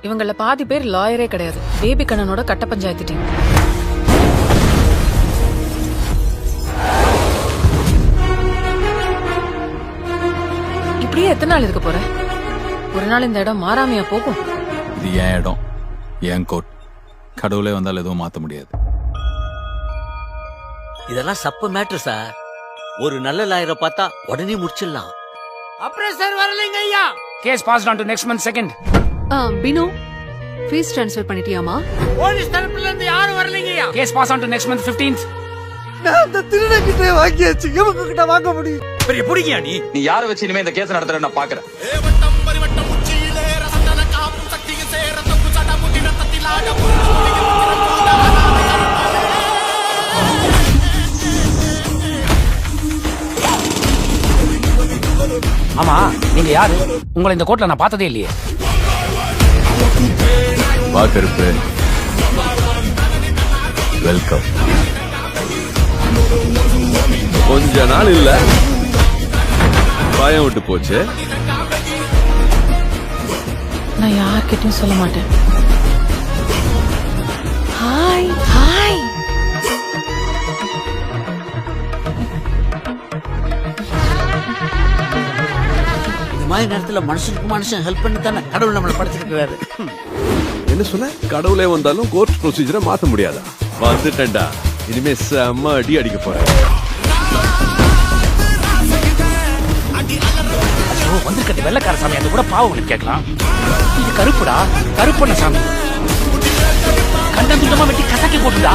இவங்கள பாதி பேர் லாயரே கிடையாது. பேபி கண்ணனோட கட்ட பஞ்சாயத்து டீம். இப்படியே எத்தனை நாள் இருக்க போற? ஒரு நாள் இந்த இடம் மாறாமையா போகும்? இது என் இடம், என் கோட். கடவுளே வந்தால் எதுவும் மாத்த முடியாது. இதெல்லாம் சப்ப மேட்ரு சார். ஒரு நல்ல லாயரை பார்த்தா உடனே முடிச்சிடலாம். அப்புறம் சார் வரலைங்க ஐயா. Case passed on to next month second. Binu fees transfer பண்ணிட்டியாமா? போலீஸ் தரப்புல இருந்து யாரும் வரலைங்க ஐயா. Case pass on to next month 15th. நான் அந்த திருடங்கிட்ட வாங்கியாச்சு, இவங்க கிட்ட வாங்க முடியும். பெரிய புடிக்கியா நீ யார வச்சு இனிமே இந்த கேஸ் நடத்துற நான் பாக்குறேன். ஆமா, நீங்க யாரு? உங்களை இந்த கோர்ட்ல நான் பார்த்ததே இல்லையே. வா கருப்பு, வெல்கம். கொஞ்ச நாள் இல்ல பயம் விட்டு போச்சு. நான் யார்கிட்டயும் சொல்ல மாட்டேன். Hi hi. இந்த மாதிரி நேரத்துல மனுஷனுக்கு மனுஷன் ஹெல்ப் பண்ணி தானே கடவுள் நம்மளை படைச்சிருக்கிறாரு. என்ன சொன்ன? கடவுளே வந்தாலும் கோர்ட் ப்ரொசீஜரை மாத்த முடியாதா? வந்துட்டேன்டா, இனிமே செம்ம அடி அடிக்க போறேன். வந்துருக்கட்டு வெள்ளக்கார சாமி, அது கூட பாவம் கேட்கலாம். இது கருப்புடா, கருப்பண்ண சாமி. கண்டம் துண்டமா வெட்டி கசக்கி போட்டுடா.